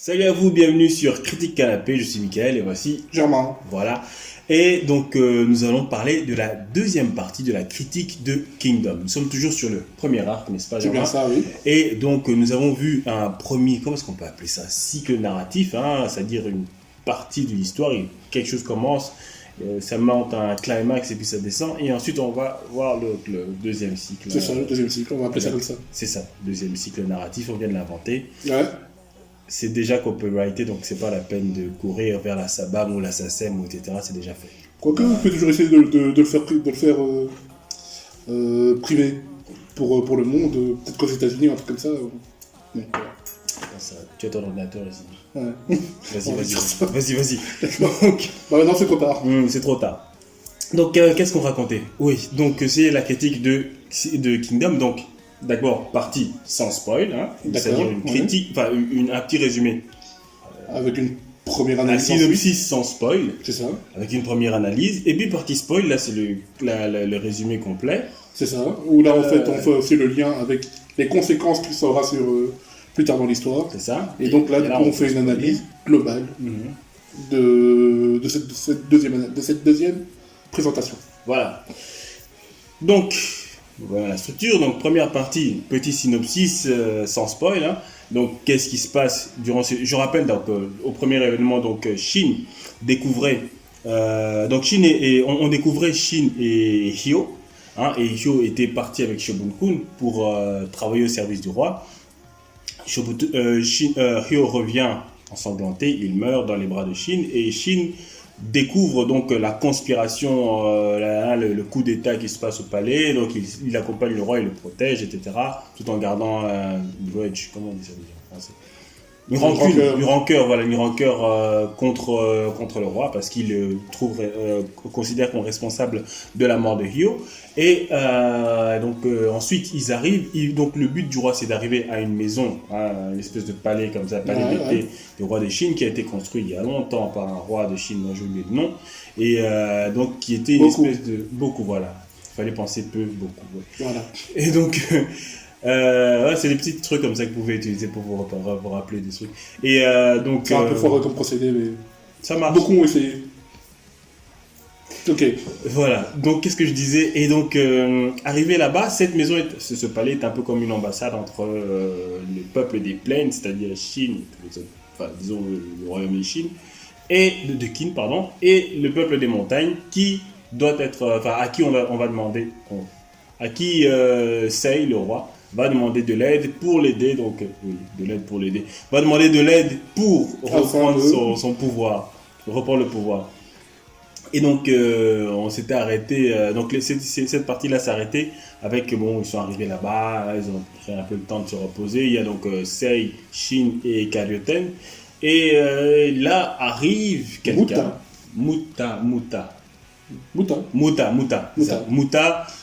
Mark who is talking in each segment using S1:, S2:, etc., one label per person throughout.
S1: Salut à vous, bienvenue sur Critique Canapé, je suis Mickaël et voici
S2: Germain.
S1: Voilà. Et donc nous allons parler de la deuxième partie de la critique de Kingdom. Nous sommes toujours sur le premier arc, n'est-ce pas,
S2: C'est
S1: Germain?
S2: bien ça, oui.
S1: Et donc nous avons vu un premier, comment est-ce qu'on peut appeler ça, cycle narratif, hein, c'est-à-dire une partie de l'histoire, quelque chose commence, ça monte à un climax et puis ça descend, et ensuite on va voir le deuxième cycle.
S2: C'est ça, le deuxième cycle, on va appeler ça comme ça.
S1: C'est ça, deuxième cycle narratif, on vient de l'inventer.
S2: Ouais.
S1: C'est déjà copyrighté, donc c'est pas la peine de courir vers la SABAM ou la SACEM, etc. C'est déjà fait.
S2: Quoique, vous pouvez toujours essayer de le faire privé pour le monde, peut-être qu'aux États-Unis, un truc comme ça. Donc,
S1: Ça, tu as ton ordinateur ici.
S2: ouais.
S1: Vas-y,
S2: On va dire ça.
S1: vas-y.
S2: Donc, bah maintenant c'est trop tard.
S1: C'est trop tard. Donc, qu'est-ce qu'on racontait? Oui, donc c'est la critique de Kingdom. Donc, d'abord, partie sans spoil, hein, c'est-à-dire une critique, enfin, un petit résumé.
S2: Avec une première
S1: Un
S2: analyse.
S1: synopsis sans spoil,
S2: C'est ça,
S1: avec une première analyse. Et puis, partie spoil, là, c'est le résumé complet.
S2: c'est ça. Où là, en fait, on fait aussi le lien avec les conséquences qu'il aura sur plus tard dans l'histoire.
S1: C'est ça.
S2: Et donc là, du coup, on fait une analyse globale de cette deuxième présentation.
S1: Voilà. Donc, voilà la structure. Donc, première partie, petit synopsis sans spoil. Hein. Donc, qu'est-ce qui se passe durant ce... Je rappelle, donc, au premier événement, donc, Shin découvrait... donc, on découvrait Shin et Hyo. Hein, et Hyo était parti avec Shobun-kun pour travailler au service du roi. Hyo revient ensanglanté, il meurt dans les bras de Shin. Et Shin découvre donc la conspiration, le coup d'état qui se passe au palais, donc il accompagne le roi, il le protège, etc. Tout en gardant une grudge, comment on dit ça déjà en français? Une rancœur contre le roi parce qu'il considère comme responsable de la mort de Hyo. Et ensuite ils arrivent, donc le but du roi c'est d'arriver à une maison, une espèce de palais comme ça, palais d'été du roi de Chine qui a été construit il y a longtemps par un roi de Chine dont j'ai oublié le nom, et donc qui était une espèce de... Beaucoup, voilà. Il fallait penser peu, beaucoup. Ouais.
S2: Voilà.
S1: Et donc... c'est des petits trucs comme ça que vous pouvez utiliser pour vous rappeler des trucs. Et donc...
S2: C'est un peu fort comme procédé, mais
S1: ça marche.
S2: beaucoup ont essayé. Ok.
S1: Voilà, donc qu'est-ce que je disais? Et donc, arrivé là-bas, cette maison, ce palais est un peu comme une ambassade entre le peuple des plaines, c'est-à-dire Chine, disons le royaume de Chine, et de Qin, pardon, et le peuple des montagnes qui doit être, à qui on va demander, à qui Sei, le roi, va demander de l'aide pour l'aider, donc oui, de l'aide pour l'aider, va demander de l'aide pour reprendre son pouvoir, reprendre le pouvoir. Et donc on s'était arrêté, donc cette partie-là s'est arrêtée avec, ils sont arrivés là-bas, ils ont pris un peu le temps de se reposer, il y a donc Sei, Shin et Karyoten, et là arrive quelqu'un, Muta,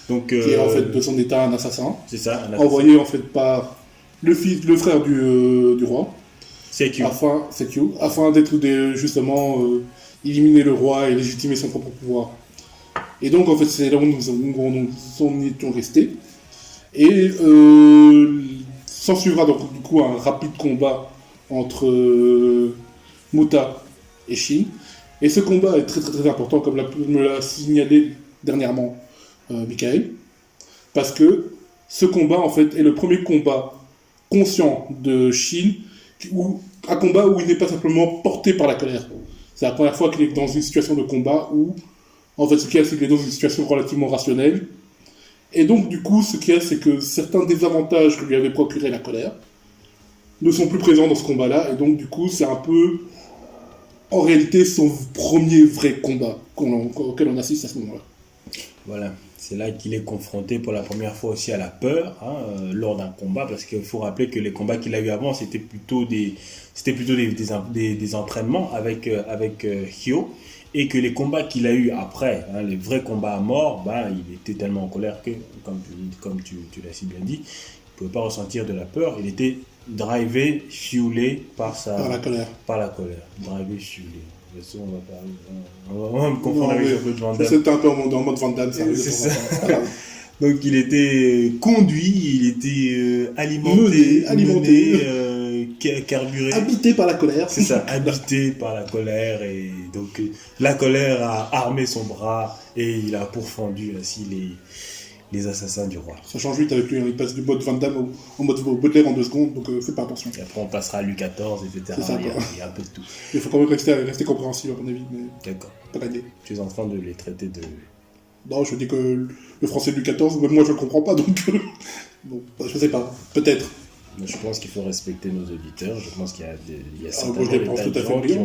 S1: donc
S2: qui est en fait de son état un assassin.
S1: C'est ça, un assassin.
S2: Envoyé en fait par le frère du roi.
S1: Sekyu.
S2: Afin d'être justement éliminer le roi et légitimer son propre pouvoir. Et donc en fait c'est là où nous étions restés. Et s'en suivra donc du coup un rapide combat entre Muta et Shin. Et ce combat est très très très important, comme me l'a signalé dernièrement Mickaël, parce que ce combat en fait est le premier combat conscient de Shin, un combat où il n'est pas simplement porté par la colère. C'est la première fois qu'il est dans une situation de combat où, en fait, ce qu'il y a, c'est qu'il est dans une situation relativement rationnelle. Et donc, du coup, ce qu'il y a, c'est que certains désavantages que lui avait procuré la colère ne sont plus présents dans ce combat-là. Et donc, du coup, c'est un peu, en réalité, son premier vrai combat auquel on assiste à ce moment-là.
S1: Voilà, c'est là qu'il est confronté pour la première fois aussi à la peur lors d'un combat, parce qu'il faut rappeler que les combats qu'il a eu avant, c'était plutôt des entraînements avec Hyo, et que les combats qu'il a eu après, les vrais combats à mort, il était tellement en colère que, comme tu l'as si bien dit, il ne pouvait pas ressentir de la peur, il était drivé, fuelé par la colère. Drivé, fuelé. On va me confondre avec Jean-Claude Van Damme.
S2: C'était un peu en mode Van Damme,
S1: c'est ça. Donc il était conduit, il était alimenté, carburé.
S2: Habité par la colère.
S1: C'est ça, habité par la colère. Et donc, la colère a armé son bras et il a pourfendu ainsi les assassins du roi.
S2: Ça change vite avec lui, hein. Il passe du mode Van Damme au mode Baudelaire en 2 secondes, donc faites pas attention.
S1: Et après, on passera à Louis XIV, etc.
S2: C'est ça,
S1: Il y a un peu de tout.
S2: Il faut quand même rester compréhensible, à mon avis, mais
S1: D'accord.
S2: pas gagné.
S1: Tu es en train de les traiter de...
S2: Non, je dis que le français de Louis XIV, même moi je le comprends pas, donc bon, je sais pas, peut-être.
S1: Mais je pense qu'il faut respecter nos auditeurs. Je pense qu'il y a, il y a
S2: moi, je les pense tout à fait
S1: gens
S2: bien.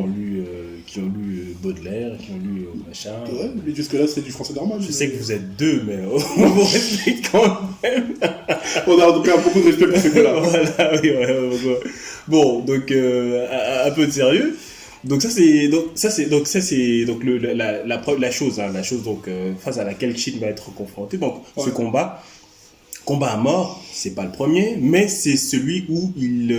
S1: qui ont lu Baudelaire, qui ont lu machin.
S2: Ouais, mais jusque-là, c'est du français normal.
S1: Je sais que vous êtes deux, mais on vous respecte quand même.
S2: On a en tout cas beaucoup de respect pour ces gars-là.
S1: Voilà, oui, ouais. Bon, donc un peu de sérieux. Donc ça c'est la chose donc face à laquelle Shin va être confronté. Donc ce combat à mort, c'est pas le premier, mais c'est celui où il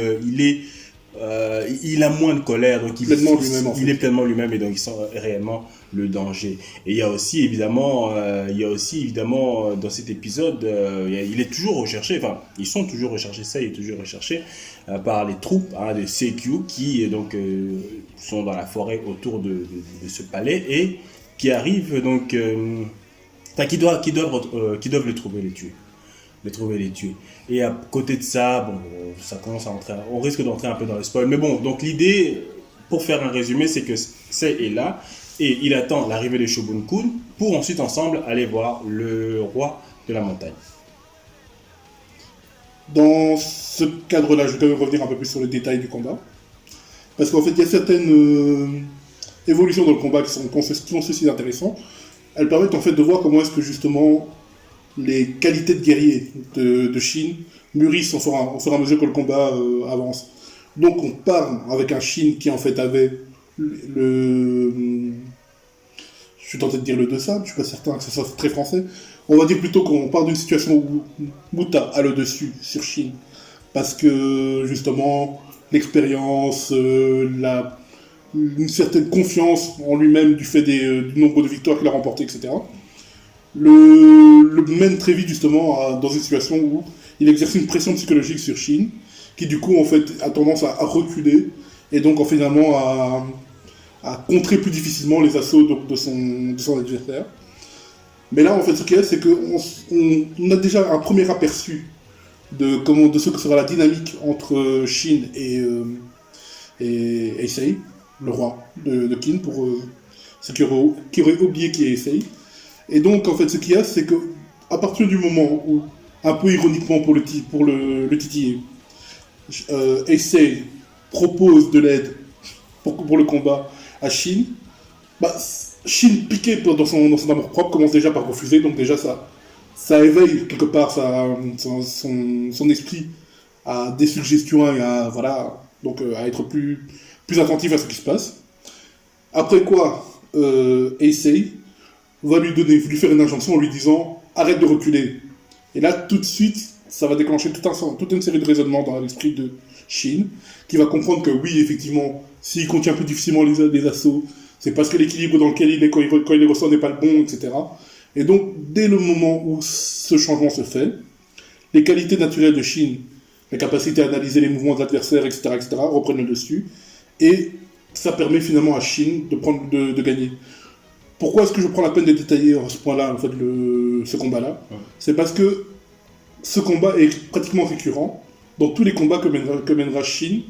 S1: a moins de colère, donc il est pleinement lui-même et donc il sent réellement le danger. Et il y a aussi évidemment dans cet épisode, il est toujours recherché, enfin ils sont toujours recherchés, ça il est toujours recherché par les troupes de CQ qui donc sont dans la forêt autour de ce palais et qui arrivent donc, qui doivent le trouver, les tuer. Et à côté de ça, bon, ça commence à entrer, on risque d'entrer un peu dans le spoil, mais bon, donc l'idée, pour faire un résumé, c'est que Sei est là, et il attend l'arrivée de Shogun Kun, pour ensuite ensemble aller voir le roi de la montagne.
S2: Dans ce cadre-là, je vais quand même revenir un peu plus sur les détails du combat, parce qu'en fait, il y a certaines évolutions dans le combat qui sont ceci intéressantes. Elles permettent en fait de voir comment est-ce que justement les qualités de guerrier de Shin mûrissent au fur et à mesure que le combat avance. Donc on part avec un Shin qui en fait avait je suis tenté de dire le 2 sables, je suis pas certain que ce soit très français. On va dire plutôt qu'on part d'une situation où Muta a le dessus sur Shin, parce que justement l'expérience, une certaine confiance en lui-même du fait du nombre de victoires qu'il a remportées, etc. le mène très vite justement dans une situation où il exerce une pression psychologique sur Shin, qui du coup en fait a tendance à reculer et donc finalement à contrer plus difficilement les assauts de son adversaire. Mais là en fait ce qu'il y a, c'est qu'on a déjà un premier aperçu de ce que sera la dynamique entre Shin et Issei, le roi de Qin, pour ceux qui auraient oublié qui est Issei. Et donc, en fait, ce qu'il y a, c'est que à partir du moment où, un peu ironiquement pour le titiller, Issei propose de l'aide pour le combat à Shin, Shin, piqué dans son amour propre, commence déjà par refuser. Donc déjà, ça éveille quelque part son esprit à des suggestions et à être plus attentif à ce qui se passe. Après quoi, Issei va lui faire une injonction en lui disant « Arrête de reculer ». Et là, tout de suite, ça va déclencher toute une série de raisonnements dans l'esprit de Shin, qui va comprendre que oui, effectivement, s'il contient plus difficilement les assauts, c'est parce que l'équilibre dans lequel il est quand il les ressent n'est pas le bon, etc. Et donc, dès le moment où ce changement se fait, les qualités naturelles de Shin, la capacité à analyser les mouvements de l'adversaire, etc., reprennent le dessus, et ça permet finalement à Shin de gagner. Pourquoi est-ce que je prends la peine de détailler à ce point-là, en fait, ce combat-là ? C'est parce que ce combat est pratiquement récurrent dans tous les combats que mènera Shin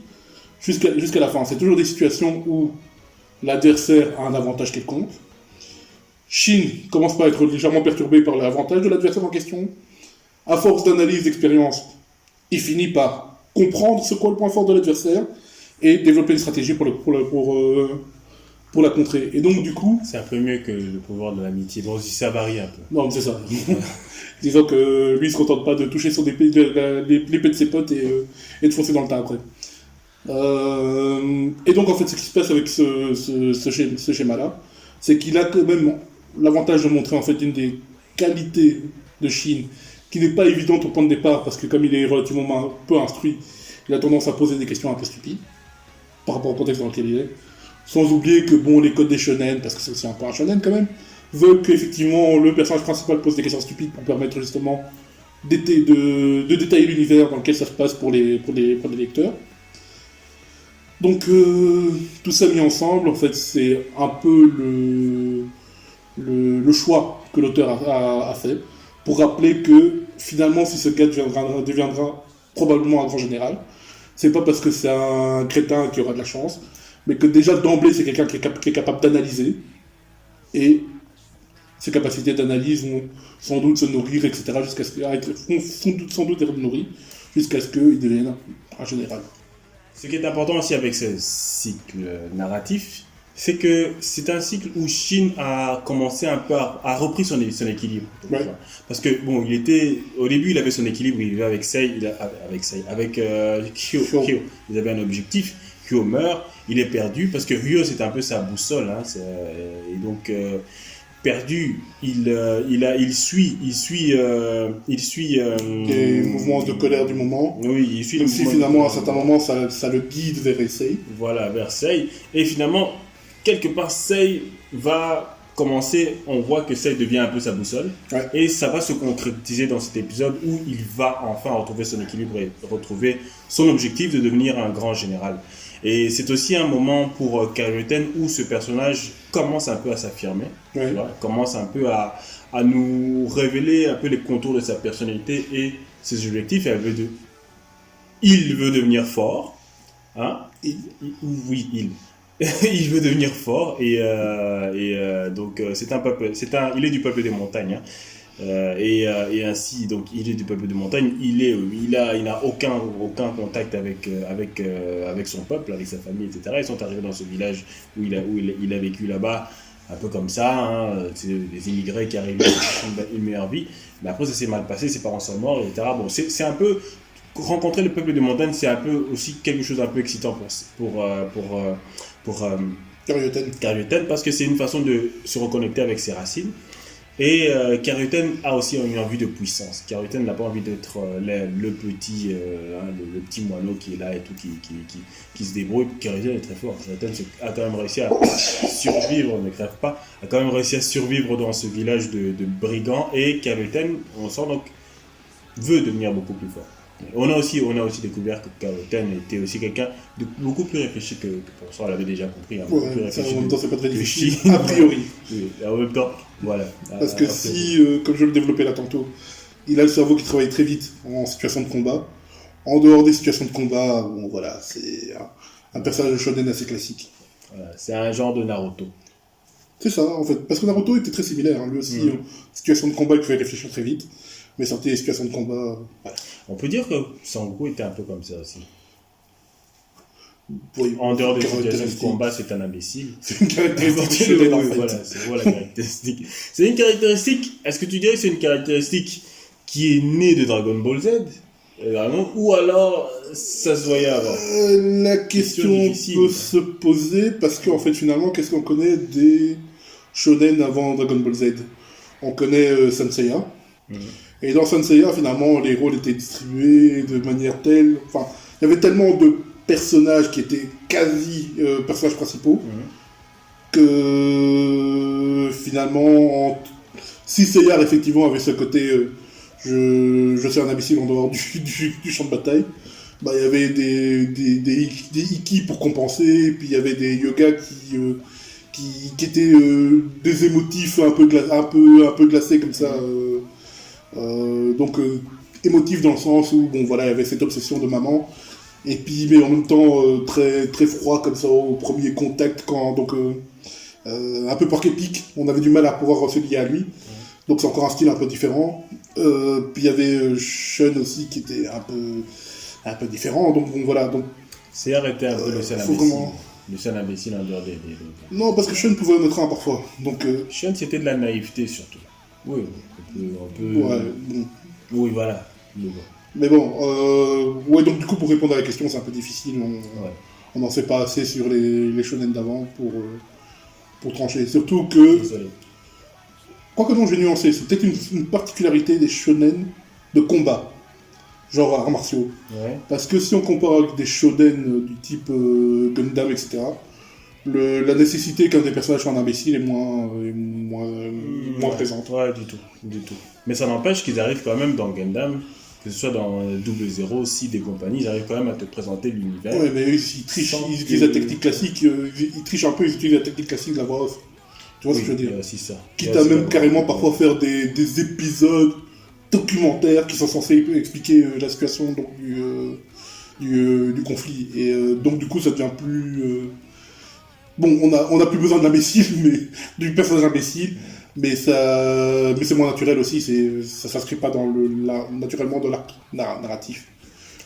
S2: jusqu'à la fin. C'est toujours des situations où l'adversaire a un avantage quelconque. Shin commence par être légèrement perturbé par l'avantage de l'adversaire en question. À force d'analyse, d'expérience, il finit par comprendre ce qu'est le point fort de l'adversaire et développer une stratégie pour la contrer. Et donc, du coup...
S1: C'est un peu mieux que le pouvoir de l'amitié. Bon, ça varie un peu.
S2: Non, c'est ça. Disons que lui, il se contente pas de toucher sur l'épée de ses potes et de foncer dans le tas après. Et donc, en fait, ce qui se passe avec ce schéma-là, c'est qu'il a quand même l'avantage de montrer, en fait, une des qualités de Shin, qui n'est pas évidente au point de départ, parce que comme il est relativement peu instruit, il a tendance à poser des questions un peu stupides, par rapport au contexte dans lequel il est. Sans oublier que, les codes des shonen, parce que c'est aussi un peu un shonen quand même, veulent qu'effectivement le personnage principal pose des questions stupides pour permettre justement de détailler l'univers dans lequel ça se passe pour les lecteurs. Donc, tout ça mis ensemble, en fait, c'est un peu le choix que l'auteur a fait pour rappeler que finalement, si ce gars deviendra probablement un grand général, c'est pas parce que c'est un crétin qui aura de la chance, mais que déjà d'emblée, c'est quelqu'un qui est capable d'analyser, et ses capacités d'analyse vont sans doute se nourrir, etc., jusqu'à ce sans doute être nourries, jusqu'à ce qu'il devienne un général.
S1: Ce qui est important aussi avec ce cycle narratif, c'est que c'est un cycle où Shin a commencé un peu a repris son équilibre.
S2: Ouais.
S1: Parce que bon, au début il avait son équilibre, il vivait avec Kyo. Ils avaient un objectif. Kyo meurt, il est perdu parce que Ryo c'était un peu sa boussole, hein, et donc perdu, il suit
S2: Les mouvements de colère du moment.
S1: oui, il suit
S2: Même
S1: le
S2: si
S1: mouvement
S2: finalement, à
S1: de-
S2: un certain moment, ça le guide vers Issei.
S1: Voilà, Versailles. Et finalement, quelque part, Sei va commencer, on voit que Sei devient un peu sa boussole.
S2: Ouais.
S1: Et ça va se concrétiser dans cet épisode où il va enfin retrouver son équilibre et retrouver son objectif de devenir un grand général. Et c'est aussi un moment pour Kaioten où ce personnage commence un peu à s'affirmer,
S2: Ouais.
S1: tu vois, commence un peu à nous révéler un peu les contours de sa personnalité et ses objectifs. Il veut devenir fort, hein, oui, il. Il veut devenir fort donc c'est un peuple, il est du peuple des montagnes, hein. Et ainsi donc il est du peuple des montagnes, il n'a aucun contact avec son peuple, avec sa famille, etc. Ils sont arrivés dans ce village où il a vécu là-bas un peu comme ça, hein, c'est des immigrés qui arrivent à une meilleure vie, mais après ça s'est mal passé, ses parents sont morts, etc. Bon, c'est un peu rencontrer le peuple des montagnes, c'est un peu aussi quelque chose d'un peu excitant pour Karyuten, parce que c'est une façon de se reconnecter avec ses racines. Et Karyuten a aussi une envie de puissance. Karyuten n'a pas envie d'être le petit moineau qui est là et tout, qui se débrouille. Karyuten est très fort. Karyuten a quand même réussi à survivre, ne crève pas, a quand même réussi à survivre dans ce village de brigands. Et Karyuten, on sent donc, veut devenir beaucoup plus fort. On a aussi découvert que Karyuten était aussi quelqu'un de beaucoup plus réfléchi que pour ça, on l'avait déjà compris. Hein, beaucoup plus
S2: Ouais, ça,
S1: réfléchi
S2: en même temps, c'est pas très
S1: que
S2: difficile,
S1: Shin.
S2: a priori.
S1: Oui, en même temps, voilà.
S2: Parce que si, comme je le développais là tantôt, il a le cerveau qui travaille très vite en situation de combat, en dehors des situations de combat, bon voilà, c'est un personnage de shonen assez classique.
S1: Voilà, c'est un genre de Naruto.
S2: C'est ça, en fait. Parce que Naruto était très similaire, hein. Lui aussi, situation de combat, il pouvait réfléchir très vite, mais sortir des situations de combat, voilà.
S1: On peut dire que Sangoku était un peu comme ça aussi.
S2: Oui,
S1: En dehors des situations de
S2: caractéristique.
S1: combat, c'est un imbécile.
S2: C'est une caractéristique du
S1: Oui,
S2: shonen, en fait.
S1: voilà, c'est voilà la caractéristique. C'est une caractéristique, est-ce que tu dirais que c'est une caractéristique qui est née de Dragon Ball Z vraiment, ou alors ça se voyait avant?
S2: La question
S1: difficile.
S2: peut se poser parce qu'en fait, finalement, qu'est-ce qu'on connaît des shonen avant Dragon Ball Z? On connaît Saint Seiya. Et dans Saint Seiya, finalement, les rôles étaient distribués de manière telle. Enfin, il y avait tellement de personnages qui étaient quasi personnages principaux que finalement, si Seiya effectivement avait ce côté je suis un imbécile en dehors du champ de bataille, bah, il y avait des Iki pour compenser, puis il y avait des yogas qui étaient des émotifs un peu glacés comme ça. Donc émotif dans le sens où bon voilà il y avait cette obsession de maman et puis mais en même temps très très froid comme ça au premier contact quand un peu porc épique, on avait du mal à pouvoir se lier à lui, donc c'est encore un style un peu différent. Puis il y avait Shun aussi qui était un peu différent, donc bon voilà donc
S1: C'est arrêté un peu le seul
S2: faut
S1: imbécile.
S2: vraiment-
S1: Le seul imbécile en dehors des.
S2: non parce que Shun pouvait en être un parfois donc
S1: Shun, c'était de la naïveté surtout. Oui, on peut.
S2: ouais, bon.
S1: Oui, voilà. Mais bon,
S2: Mais bon, ouais, donc du coup, pour répondre à la question, c'est un peu difficile.
S1: ouais.
S2: On n'en sait pas assez sur les shonen d'avant pour trancher. Surtout que,
S1: Désolé.
S2: quoi que non, je vais nuancer, c'est peut-être une particularité des shonen de combat, genre arts martiaux.
S1: Ouais.
S2: Parce que si on compare avec des shonen du type Gundam, etc., la nécessité qu'un des personnages soit un imbécile est moins présente.
S1: Ouais, du tout. Mais ça n'empêche qu'ils arrivent quand même dans Gundam que ce soit dans Double Zero, Seed et compagnie, ils arrivent quand même à te présenter l'univers.
S2: Ouais, mais eux, ils trichent, ils utilisent la technique classique, ils trichent un peu, ils utilisent la technique classique de la voix off. Tu vois ce que je veux dire?
S1: Il y a aussi ça.
S2: Quitte à même carrément parfois faire des épisodes documentaires qui sont censés expliquer la situation donc, du conflit. Et donc du coup ça devient plus... Bon, on a plus besoin de l'imbécile, mais du personnage imbécile, mais c'est moins naturel aussi, ça s'inscrit pas naturellement dans l'arc narratif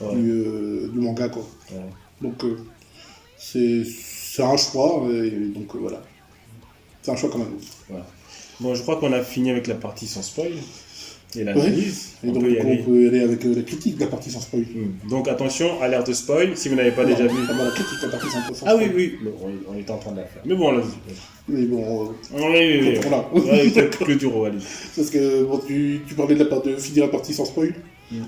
S2: du manga, quoi.
S1: Ouais.
S2: Donc c'est un choix, et donc voilà. C'est un choix quand même.
S1: Voilà. Bon, je crois qu'on a fini avec la partie sans spoil et l'analyse.
S2: Et donc on peut y aller avec la critique de la partie sans spoil.
S1: Donc attention, alerte spoil, si vous n'avez pas déjà vu.
S2: La critique de la partie sans spoil.
S1: Ah oui, bon, on est en train de la faire. Mais bon, allez-y.
S2: Mais bon,
S1: oui. Clôture, allez.
S2: Parce que bon, tu parlais de finir la partie sans spoil.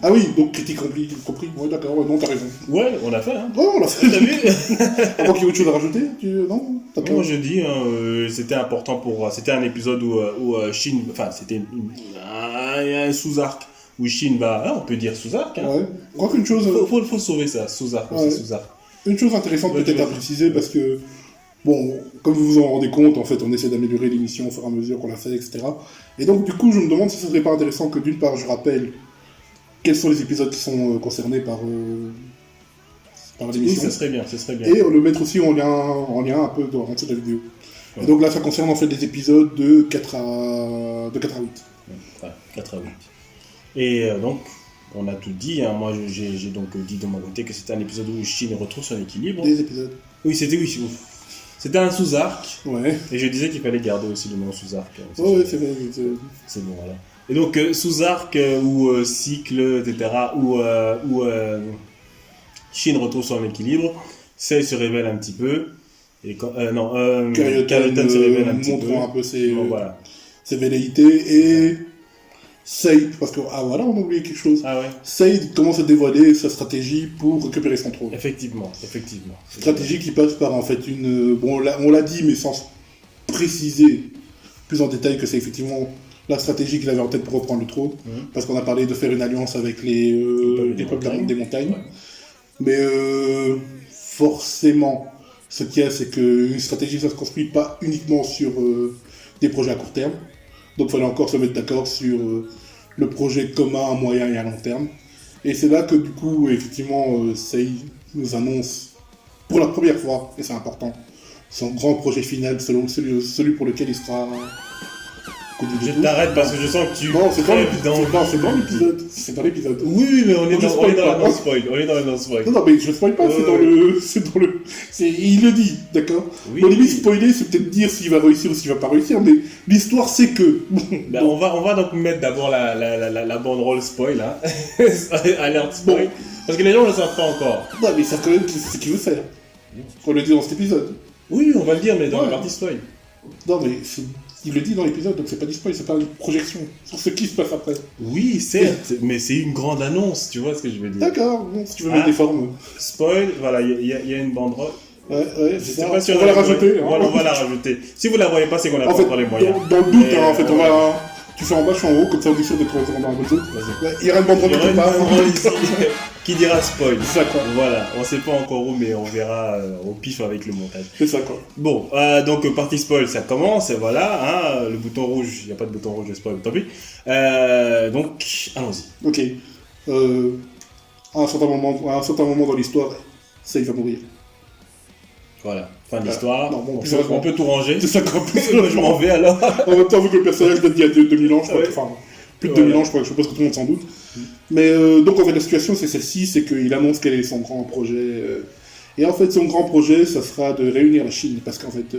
S2: Ah oui, donc critique compris. Ouais, d'accord, non, t'as raison.
S1: Ouais, on l'a fait, hein.
S2: Ouais, on l'a fait.
S1: T'as vu?
S2: Avant qu'il y ait autre chose à rajouter, non?
S1: Moi je dis, c'était important c'était un épisode où Shin, enfin c'était un sous-arc où Shin va, on peut dire sous-arc. Hein.
S2: Ouais. Je crois qu'une chose.
S1: Faut sauver ça, sous-arc,
S2: ouais.
S1: c'est sous-arc.
S2: Une chose intéressante peut-être à préciser parce que bon, comme vous vous en rendez compte, en fait, on essaie d'améliorer l'émission au fur et à mesure qu'on la fait, etc. Et donc du coup, je me demande si ce serait pas intéressant que d'une part, je rappelle quels sont les épisodes qui sont concernés par l'émission.
S1: Oui, ça serait bien.
S2: Et le mettre aussi en lien un peu dans de la vidéo. Ouais. Et donc là, ça concerne en fait des épisodes de 4 à 8.
S1: Ouais, 4 à 8. Et donc, on a tout dit. Hein. Moi, j'ai donc dit de mon côté que c'était un épisode où Shin retrouve son équilibre.
S2: Des épisodes.
S1: Oui, c'était un sous-arc.
S2: Ouais.
S1: Et je disais qu'il fallait garder aussi le nom sous-arc.
S2: Ouais, c'est vrai.
S1: C'est bon, voilà. Et donc, sous-arc ou cycle, etc., où Shin retrouve son équilibre, Sei se révèle un petit peu, et Carleton se révèle un petit peu.
S2: Montrant un peu ses velléités, et Sei, parce que, voilà, on a oublié quelque chose.
S1: Ah ouais.
S2: Sei commence à dévoiler sa stratégie pour récupérer son trône.
S1: Effectivement.
S2: Stratégie qui passe par, en fait, on l'a dit, mais sans préciser plus en détail que c'est effectivement la stratégie qu'il avait en tête pour reprendre le trône, parce qu'on a parlé de faire une alliance avec les peuples des montagnes. Ouais. Mais forcément, ce qu'il y a, c'est qu'une stratégie, ça ne se construit pas uniquement sur des projets à court terme. Donc il fallait encore se mettre d'accord sur le projet commun à moyen et à long terme. Et c'est là que du coup, effectivement, Sei nous annonce pour la première fois, et c'est important, son grand projet final, celui pour lequel il sera...
S1: Je t'arrête parce que je sens que tu...
S2: Non, c'est dans l'épisode. C'est dans l'épisode.
S1: Oui, mais on est dans le non-spoil.
S2: Non, mais je ne spoil pas, c'est dans le... Il le dit, d'accord. Oui. Bon, limite, spoiler, c'est peut-être dire s'il va réussir ou s'il va pas réussir, mais l'histoire, c'est que...
S1: Ben, on va donc mettre d'abord la banderole spoil, hein. Alerte spoil. Bon. Parce que les gens ne le savent pas encore.
S2: Non, mais ils savent quand même ce qu'il veut faire. On le dit dans cet épisode.
S1: Oui, on va le dire, mais dans la partie spoil.
S2: Non, mais... Il le dit dans l'épisode, donc c'est pas du spoil, c'est pas une projection sur ce qui se passe après.
S1: Oui, certes, mais c'est une grande annonce, tu vois ce que je veux dire.
S2: D'accord, si tu veux mettre des formes.
S1: Spoil, voilà, il y a une banderole.
S2: Ouais, c'est ça.
S1: Pas si
S2: on va la rajouter.
S1: Voilà, on va la rajouter. Si vous la voyez pas, c'est qu'on a pas encore les moyens.
S2: Dans le doute, en fait, on va... Tu fais en bas, je fais en haut, comme ça on est sûr d'être dans un bon truc. Il y aura une banderole quelque part.
S1: Ici qui dira spoil.
S2: C'est ça, quoi.
S1: Voilà, on sait pas encore où, mais on verra au pif avec le montage.
S2: C'est ça, quoi.
S1: Bon, donc partie spoil, ça commence, et voilà, hein, le bouton rouge, il n'y a pas de bouton rouge de spoil, tant pis. Donc, allons-y.
S2: Ok. À un certain moment dans l'histoire, Sei va mourir.
S1: Voilà, fin de l'histoire.
S2: Bon,
S1: on peut tout ranger.
S2: C'est ça, quoi.
S1: Je m'en vais alors.
S2: En même temps, vu que le personnage date d'il y a 2000 ans, je crois. Enfin, plus de 2000 ans, je suppose que tout le monde s'en doute. Mais donc, en fait, la situation, c'est celle-ci, c'est qu'il annonce quel est son grand projet. Et en fait, son grand projet, ça sera de réunir la Chine. Parce qu'en fait,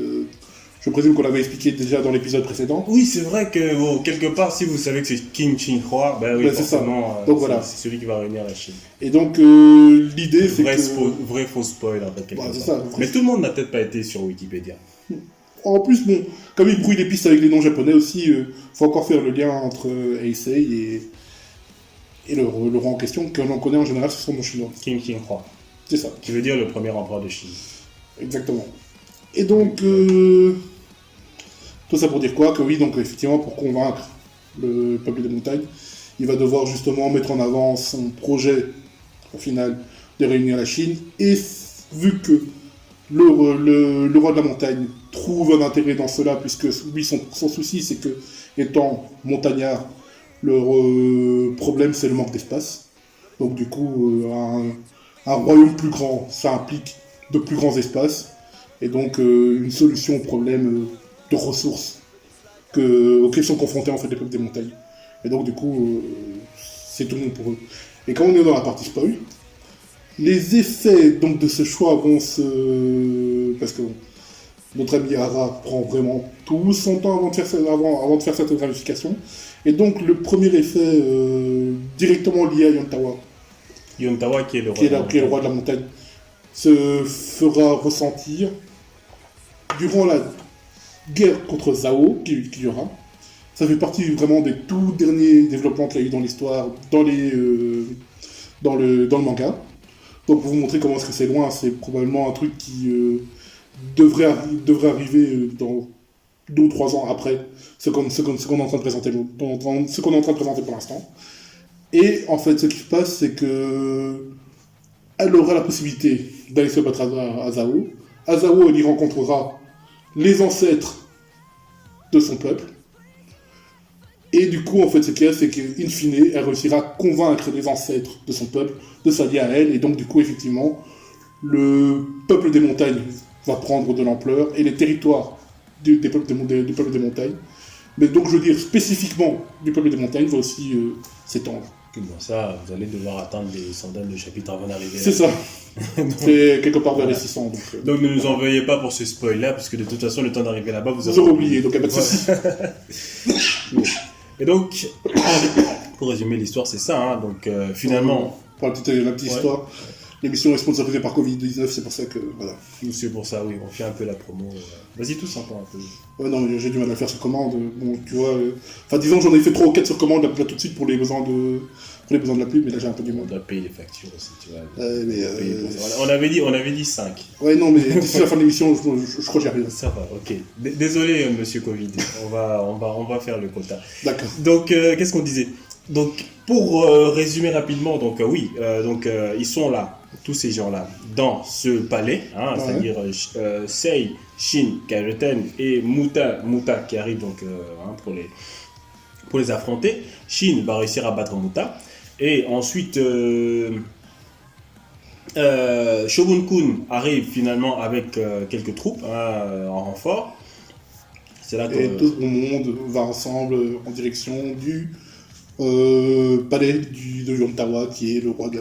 S2: je présume qu'on l'avait expliqué déjà dans l'épisode précédent.
S1: Oui, c'est vrai que, bon, quelque part, si vous savez que c'est Qin Shi Huang, ben oui, forcément,
S2: donc, voilà.
S1: C'est celui qui va réunir la Chine.
S2: Et donc, l'idée, c'est que...
S1: Vrai faux spoil, en fait, quelque part.
S2: Ça,
S1: mais tout le monde n'a peut-être pas été sur Wikipédia.
S2: En plus, bon, comme il brouille les pistes avec les noms japonais aussi, faut encore faire le lien entre Heisei et le roi en question, que l'on connaît en général sous son nom chinois.
S1: Qin Shi Huang.
S2: C'est ça.
S1: Qui veut dire le premier empereur de Chine.
S2: Exactement. Et donc, tout ça pour dire quoi? Que oui, donc effectivement, pour convaincre le peuple des montagnes, il va devoir justement mettre en avant son projet, au final, de réunir la Chine. Et vu que le roi de la montagne trouve un intérêt dans cela, puisque lui, son souci, c'est que, étant montagnard, leur problème, c'est le manque d'espace. Donc du coup, un royaume plus grand, ça implique de plus grands espaces, et donc une solution au problème de ressources auxquels sont confrontés en fait les peuples des montagnes. Et donc du coup, c'est tout le monde pour eux. Et quand on est dans la partie spoil, les effets donc de ce choix vont se... Parce que notre ami Hara prend vraiment tout son temps avant de faire cette ramification. Et donc le premier effet directement lié à Yontawa,
S1: Yontawa qui est le
S2: qui est le roi de la montagne, se fera ressentir durant la guerre contre Zhao qu'il y aura. Ça fait partie vraiment des tout derniers développements qu'il y a eu dans l'histoire, dans le manga. Donc pour vous montrer comment est-ce que c'est loin, c'est probablement un truc qui devrait arriver dans 2 ou 3 ans après ce qu'on est en train de présenter, ce qu'on est en train de présenter pour l'instant. Et en fait, ce qui se passe, c'est que elle aura la possibilité d'aller se battre à Zhao. À Zhao, elle y rencontrera les ancêtres de son peuple. Et du coup, en fait, ce qu'il y a, c'est qu'in fine, elle réussira à convaincre les ancêtres de son peuple de s'allier à elle. Et donc, du coup, effectivement, le peuple des montagnes va prendre de l'ampleur et les territoires du peuple des montagnes, mais donc, je veux dire, spécifiquement du peuple des montagnes, va aussi s'étendre.
S1: Bon, ça, vous allez devoir attendre des centaines de chapitres avant d'arriver là.
S2: C'est ça. C'est quelque part vers les 600.
S1: Donc ne nous en veuillez pas pour ce spoil-là, parce que de toute façon, le temps d'arriver là-bas, vous
S2: aurez oublié, donc il n'y a pas de souci.
S1: Et donc, pour résumer l'histoire, c'est ça. Hein. Donc finalement...
S2: Pour la petite histoire, l'émission est sponsorisée par Covid-19, c'est pour ça que... Voilà.
S1: C'est pour ça, oui, on fait un peu la promo. Vas-y, tous un peu.
S2: Ouais, non, j'ai du mal à le faire sur commande. Bon, tu vois... Enfin, disons, j'en ai fait 3 ou 4 sur commande là tout de suite pour les besoins de la pub, mais là j'ai un peu du mal.
S1: On doit payer les factures aussi, tu vois.
S2: Mais
S1: on avait dit 5.
S2: Ouais, non, mais d'ici la fin de l'émission, je crois que j'y arrive.
S1: Ça va, ok. Désolé, monsieur Covid. On va faire le quota.
S2: D'accord.
S1: Donc, qu'est-ce qu'on disait? Donc, pour résumer rapidement, donc ils sont là, tous ces gens-là, dans ce palais, hein, c'est-à-dire Sei, Shin, Kajuten et Muta qui arrive donc pour les affronter. Shin va réussir à battre Muta. Et ensuite, Shogun Kun arrive finalement avec quelques troupes en renfort. C'est là que
S2: tout le monde va ensemble en direction du palais de Yontawa, qui est le roi de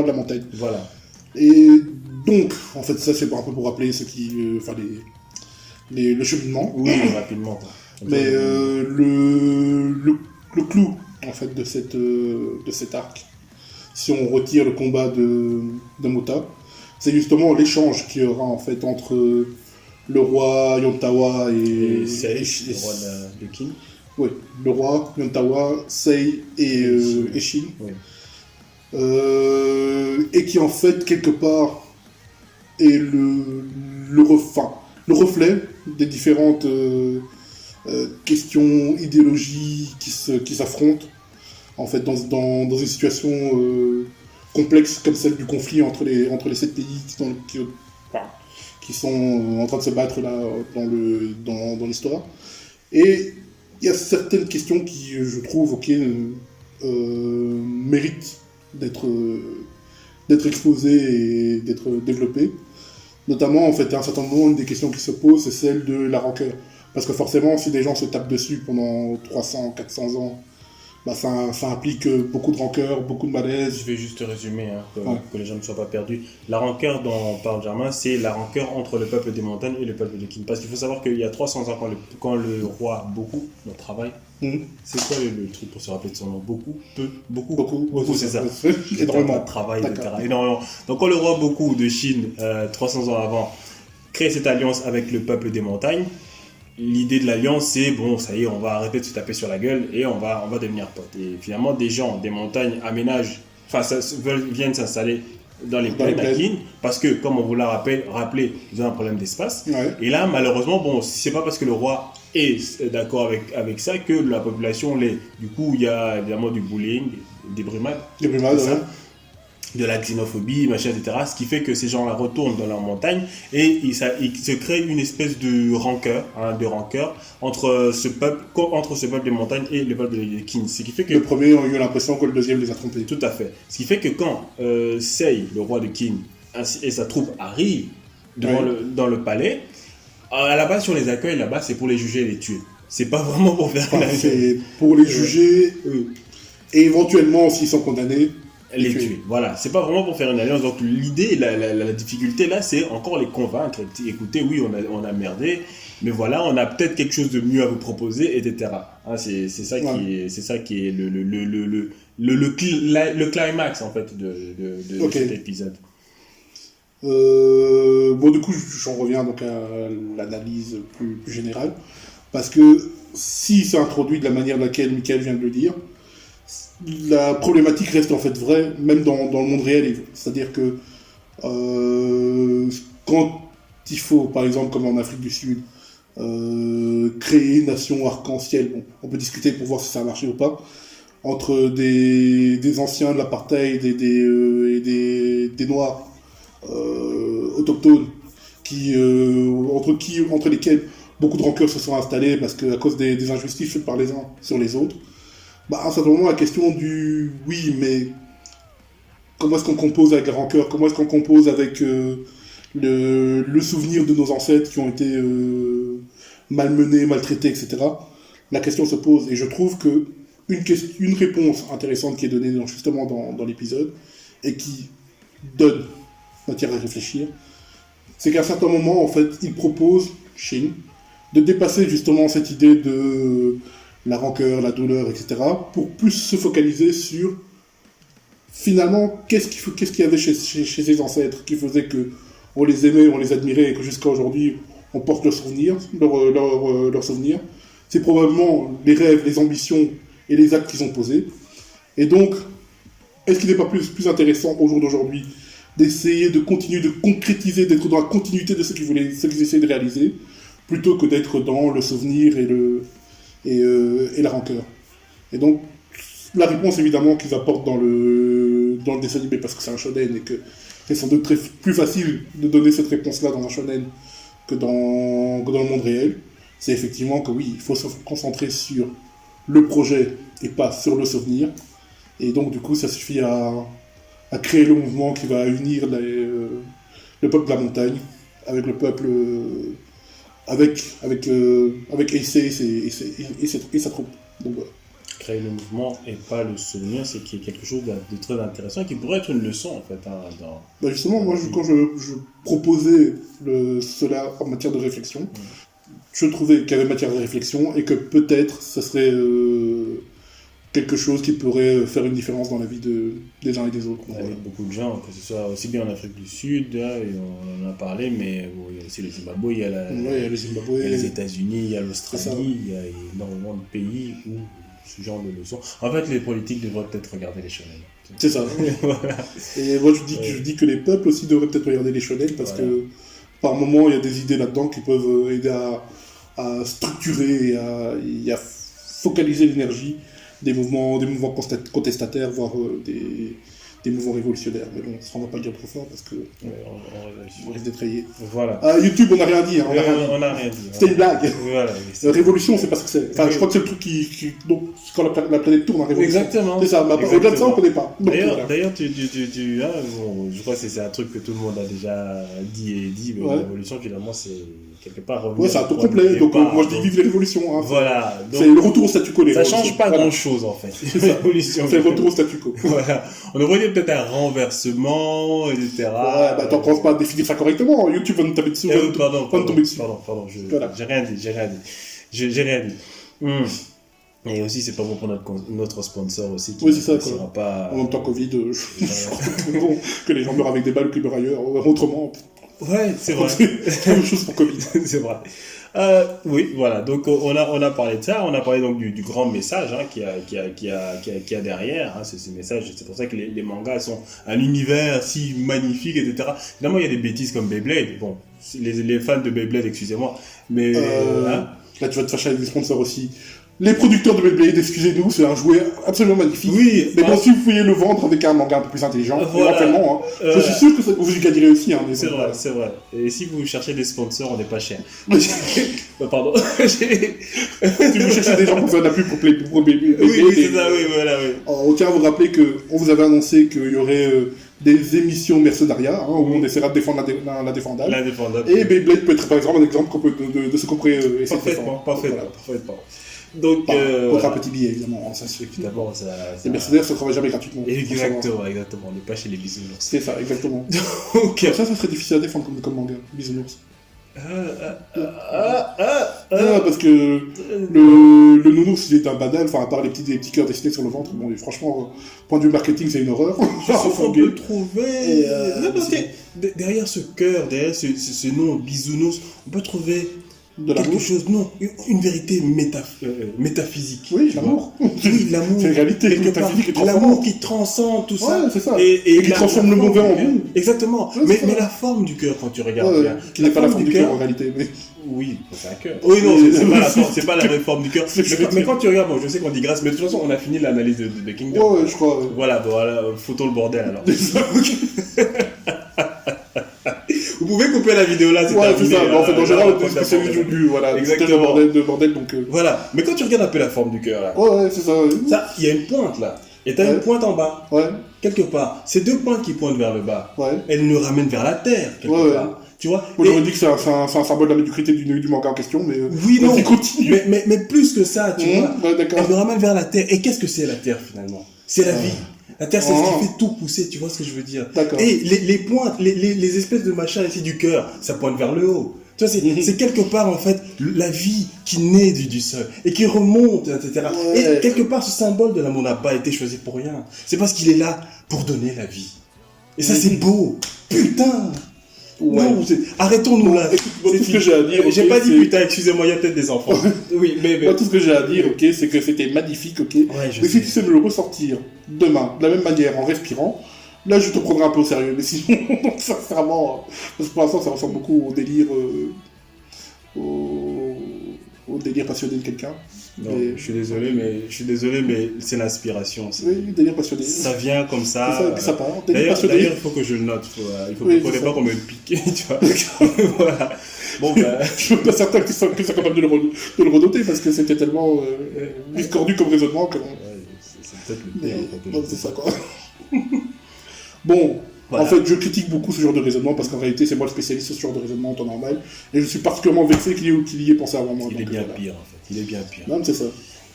S2: la montagne.
S1: Voilà.
S2: Et donc, en fait, ça c'est un peu pour rappeler ce qui, le cheminement.
S1: Oui, rapidement.
S2: Mais le clou en fait de cet arc, si on retire le combat de Muta, c'est justement l'échange qu'il y aura en fait entre le roi Yontawa et
S1: le roi de Kin.
S2: Oui, le roi Yontawa, Sei et Shin. Oui. Et qui en fait quelque part est le reflet des différentes questions, idéologies qui s'affrontent en fait dans une situation complexe comme celle du conflit entre les 7 pays qui sont en train de se battre là dans l'histoire. Et il y a certaines questions qui, je trouve, méritent d'être exposées et d'être développées. Notamment, en fait, à un certain moment, une des questions qui se pose, c'est celle de la rancœur. Parce que forcément, si des gens se tapent dessus pendant 300, 400 ans, bah ça implique beaucoup de rancœur, beaucoup de malaise.
S1: Je vais juste résumer, que les gens ne soient pas perdus. La rancœur dont parle Germain, c'est la rancœur entre le peuple des montagnes et le peuple de Kin. Parce qu'il faut savoir qu'il y a 300 ans, quand le roi Boku travaille, c'est quoi le truc pour se rappeler de son nom? Beaucoup, c'est ça.
S2: Énormément
S1: de travail, etc. Énormément. Donc quand le roi Boku de Chine, 300 ans avant, crée cette alliance avec le peuple des montagnes, l'idée de l'alliance, c'est bon, ça y est, on va arrêter de se taper sur la gueule et on va devenir potes. Et finalement, des gens des montagnes viennent s'installer dans les plaines à Kin, parce que, comme on vous l'a rappelé, ils ont un problème d'espace. Ouais. Et là, malheureusement, bon, c'est pas parce que le roi est d'accord avec ça, que la population l'est. Du coup, il y a évidemment du bullying, des brimades,
S2: Les brimades,
S1: c'est ça,
S2: ouais.
S1: de la xénophobie, machin, etc. Ce qui fait que ces gens-là retournent dans leur montagne et il se crée une espèce de rancœur, entre ce peuple des montagnes et le peuple des Kings. Ce qui fait que
S2: Le premier a eu l'impression que le deuxième les a trompés.
S1: tout à fait. Ce qui fait que quand Sei, le roi de Qin, et sa troupe arrivent dans le palais, à la base, si on les accueille là-bas, c'est pour les juger et les tuer. C'est pas vraiment pour faire
S2: Enfin,
S1: la
S2: c'est pour les juger et éventuellement, s'ils sont condamnés,
S1: les tuer. Voilà, c'est pas vraiment pour faire une alliance. Donc l'idée, la difficulté là, c'est encore les convaincre. Écoutez, oui, on a merdé, mais voilà, on a peut-être quelque chose de mieux à vous proposer, etc. Hein, c'est ça qui est le climax en fait de
S2: Ok.
S1: cet épisode.
S2: Bon, du coup, j'en reviens donc à l'analyse plus générale. Parce que si c'est introduit de la manière de laquelle Michael vient de le dire, la problématique reste en fait vraie, même dans le monde réel. C'est-à-dire que quand il faut, par exemple, comme en Afrique du Sud, créer une nation arc-en-ciel, bon, on peut discuter pour voir si ça a marché ou pas, entre des anciens de l'apartheid et des Noirs autochtones, entre lesquels beaucoup de rancœurs se sont installées parce qu'à cause des injustices faites par les uns sur les autres, bah, à un certain moment, la question du oui, mais comment est-ce qu'on compose avec la rancœur? Comment est-ce qu'on compose avec le souvenir de nos ancêtres qui ont été malmenés, maltraités, etc. La question se pose et je trouve que une réponse intéressante qui est donnée justement dans l'épisode et qui donne matière à réfléchir, c'est qu'à un certain moment, en fait, il propose, Shin, de dépasser justement cette idée de la rancœur, la douleur, etc., pour plus se focaliser sur, finalement, qu'est-ce qu'il y avait chez ses ancêtres qui faisait que on les aimait, on les admirait, et que jusqu'à aujourd'hui, on porte leurs souvenirs, leurs souvenirs. C'est probablement les rêves, les ambitions et les actes qu'ils ont posés. Et donc, est-ce qu'il n'est pas plus intéressant au jour d'aujourd'hui d'essayer de continuer de concrétiser, d'être dans la continuité de ce qu'ils essayaient de réaliser, plutôt que d'être dans le souvenir et la rancœur. Et donc, la réponse évidemment qu'ils apportent dans le dessin animé, parce que c'est un shonen et que c'est sans doute plus facile de donner cette réponse-là dans un shonen que dans le monde réel, c'est effectivement que oui, il faut se concentrer sur le projet et pas sur le souvenir. Et donc, du coup, ça suffit à créer le mouvement qui va unir le peuple de la montagne avec le peuple, avec Ace et sa troupe. Donc voilà.
S1: Créer le mouvement et pas le souvenir, c'est qu'il y a quelque chose de très intéressant qui pourrait être une leçon en fait.
S2: Bah justement, moi, quand je proposais cela en matière de réflexion, je trouvais qu'il y avait matière de réflexion et que peut-être ce serait quelque chose qui pourrait faire une différence dans la vie des uns et des autres.
S1: Avec beaucoup de gens, que ce soit aussi bien en Afrique du Sud, hein, et on en a parlé, mais bon, il y a aussi le Zimbabwe, il y a
S2: le Zimbabwe,
S1: il y a les États-Unis, il y a l'Australie, il y a énormément de pays où ce genre de leçons. En fait, les politiques devraient peut-être regarder les shonen.
S2: C'est ça.
S1: Voilà.
S2: Et moi, je dis que les peuples aussi devraient peut-être regarder les shonen parce que par moment, il y a des idées là-dedans qui peuvent aider à structurer et à focaliser l'énergie des mouvements contestataires, voire des mouvements révolutionnaires. Mais bon, ça, on va pas le dire trop fort parce que on risque d'être rayé.
S1: Voilà.
S2: YouTube, on n'a rien dit. Hein,
S1: on n'a rien dit.
S2: C'était une blague.
S1: Voilà.
S2: Révolution, c'est pas ce que c'est. Enfin, je crois que c'est le truc donc, quand la planète tourne en révolution.
S1: Exactement.
S2: C'est ça. Au-delà de ça, on connaît pas. Donc,
S1: D'ailleurs,
S2: voilà.
S1: bon, je crois que c'est un truc que tout le monde a déjà dit, mais la révolution, finalement, c'est quelque part revenir.
S2: Ouais, c'est un peu complet. Donc, moi, je dis vive les révolutions. Hein.
S1: Voilà.
S2: C'est le retour au statu quo.
S1: Ça change pas grand-chose, en fait.
S2: C'est ça. C'est le retour au statu quo.
S1: Voilà. On aurait dit peut-être un renversement, etc.
S2: Ouais, bah, t'en commences pas à définir ça correctement. YouTube va nous taper dessus.
S1: Pardon,
S2: Voilà.
S1: j'ai rien dit. Et aussi, c'est pas bon pour notre sponsor aussi.
S2: Oui, c'est ça.
S1: Pas...
S2: En même temps, Covid, je crois que bon, que les gens meurent avec des balles ou qu'ils meurent ailleurs. Autrement,
S1: ouais, c'est vrai.
S2: C'est la même chose pour Covid.
S1: C'est vrai. Oui, voilà. Donc, on a parlé de ça. On a parlé donc du grand message hein, qu'il y a derrière. Hein, ce message. C'est pour ça que les mangas sont un univers si magnifique, etc. Finalement, il y a des bêtises comme Beyblade. Bon, les fans de Beyblade, excusez-moi. Mais... hein,
S2: Là, tu vas te fâcher avec des sponsors aussi. Les producteurs de Beyblade, excusez-nous, c'est un jouet absolument magnifique.
S1: Oui,
S2: mais bon, si vous pouviez le vendre avec un manga un peu plus intelligent,
S1: voilà.
S2: éventuellement, hein, je suis sûr que ça, vous y gagnerez aussi. Hein,
S1: C'est vrai, c'est vrai. Et si vous cherchez des sponsors, on n'est pas cher. Pardon.
S2: Si vous cherchez des gens pour faire de la pub pour Beyblade,
S1: Oui, c'est ça, oui, voilà, oui.
S2: On tient à vous rappeler qu'on vous avait annoncé qu'il y aurait des émissions mercenariat, hein, où on essaiera de défendre l'indéfendable.
S1: L'indéfendable.
S2: Et Beyblade peut être par exemple un exemple de ce qu'on pourrait essayer de
S1: Parfaitement,
S2: défendre.
S1: parfaitement. Donc,
S2: contre un petit billet, évidemment, ça se fait.
S1: D'abord, ça.
S2: Les mercenaires, ça ne travaille jamais gratuitement.
S1: Exactement. On n'est pas chez les bisounours.
S2: C'est ça, exactement.
S1: Donc,
S2: ça serait difficile à défendre comme manga, bisounours.
S1: non,
S2: Parce que le nounours, il est un banal, enfin, à part les petits cœurs dessinés sur le ventre, bon, et franchement, point de vue marketing, c'est une horreur.
S1: Je sais qu'on peut trouver. Non, parce que derrière ce cœur, derrière ce nom bisounours, on peut trouver.
S2: De
S1: quelque
S2: l'amour.
S1: chose, non, une vérité métaphysique.
S2: Oui, l'amour.
S1: Oui, l'amour.
S2: C'est une réalité
S1: Quelque part,
S2: métaphysique et transcendante.
S1: l'amour qui transcende tout ça.
S2: Ouais, c'est ça.
S1: Et
S2: qui transforme le mauvais en bon.
S1: Exactement.
S2: Ouais,
S1: mais
S2: ça.
S1: la forme du cœur, quand tu regardes bien.
S2: Qui n'est pas la forme du cœur en réalité. Mais...
S1: Oui, c'est un cœur. Oui, non, c'est pas la vraie forme du cœur. Mais quand tu regardes, bon, je sais qu'on dit grâce, mais de toute façon, on a fini l'analyse de Kingdom.
S2: Ouais, je crois.
S1: Voilà, foutons le bordel alors. Vous pouvez couper la vidéo là, c'est terminé.
S2: C'est ça. En fait, en général, on
S1: c'est
S2: spécialiste du voilà,
S1: exactement.
S2: de bordel, donc.
S1: Voilà, mais quand tu regardes un peu la forme du cœur là,
S2: Ouais, c'est ça.
S1: ça, il y a une pointe là, et t'as une pointe en bas,
S2: Ouais,
S1: quelque part. Ces deux pointes qui pointent vers le bas,
S2: ouais.
S1: elles nous ramènent vers la terre, quelque part. Tu vois.
S2: Moi, j'aurais dit que c'est un symbole de la médiocrité du manga en question, mais.
S1: Oui, non.
S2: Continue.
S1: Mais plus que ça, tu vois.
S2: Ouais, d'accord.
S1: Elle nous ramène vers la terre. Et qu'est-ce que c'est la terre finalement? C'est la vie. La terre, c'est ce qui fait tout pousser, tu vois ce que je veux dire.
S2: D'accord.
S1: Et les pointes, les espèces de machins ici du cœur, ça pointe vers le haut. Tu vois, c'est quelque part, en fait, la vie qui naît du sol et qui remonte, etc.
S2: Ouais.
S1: Et quelque part, ce symbole de l'amour n'a pas été choisi pour rien. C'est parce qu'il est là pour donner la vie. Et ça, c'est beau. Putain!
S2: Ouais.
S1: Non, arrêtons-nous là.
S2: Moi, tout ce que j'ai à dire.
S1: J'ai pas dit putain, excusez-moi, il y a peut-être des enfants. Oui, mais.
S2: Moi, tout ce que j'ai à dire, ok, c'est que c'était magnifique, ok.
S1: Ouais, je
S2: mais
S1: sais.
S2: si tu sais me le ressortir demain, de la même manière, en respirant, là, je te prendrai un peu au sérieux. Mais sinon, sincèrement, parce que pour l'instant, ça ressemble beaucoup au délire. Au délire passionné de quelqu'un.
S1: Non, je suis désolé, mais c'est l'inspiration.
S2: Oui, délire passionné.
S1: Ça vient comme ça.
S2: C'est ça, et puis ça part. Délire passionné.
S1: D'ailleurs, il faut que je le note. Il faut
S2: Oui,
S1: qu'on
S2: c'est
S1: n'ait
S2: ça.
S1: pas qu'on me pique, tu vois. Voilà. Bon, bah.
S2: Je suis pas certain que tu sois capable de le renoter parce que c'était tellement discordu comme raisonnement que.
S1: Ouais, c'est peut-être le pire, en fait.
S2: Non, c'est ça, quoi. Bon,
S1: Voilà.
S2: en fait, je critique beaucoup ce genre de raisonnement parce qu'en réalité, c'est moi le spécialiste de ce genre de raisonnement en temps normal. Et je suis particulièrement vexé qu'il y ait pensé avant moi.
S1: Il est
S2: donc,
S1: bien
S2: voilà.
S1: pire, en fait. Il est bien pire.
S2: Non, mais c'est ça.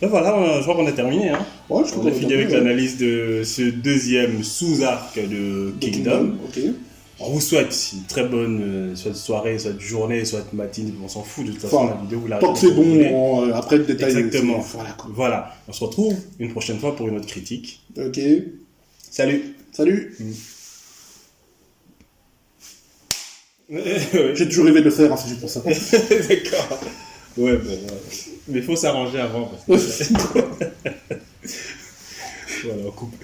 S1: Ben voilà, je crois qu'on a terminé. Hein.
S2: Ouais, je
S1: On
S2: crois
S1: a fini avec l'analyse de ce deuxième sous-arc de Kingdom.
S2: Ok.
S1: On vous souhaite une très bonne soit soirée, soit journée, soit matinée, on s'en fout de toute façon,
S2: Enfin,
S1: la vidéo vous la
S2: Tant que c'est bon, après le détail.
S1: Exactement.
S2: Voilà, quoi.
S1: Voilà, on se retrouve une prochaine fois pour une autre critique.
S2: Ok.
S1: Salut.
S2: Salut.
S1: Ouais.
S2: J'ai toujours rêvé de le faire, hein, c'est juste pour ça.
S1: D'accord. Ouais, bon, mais il faut s'arranger avant. Parce que... voilà, on coupe.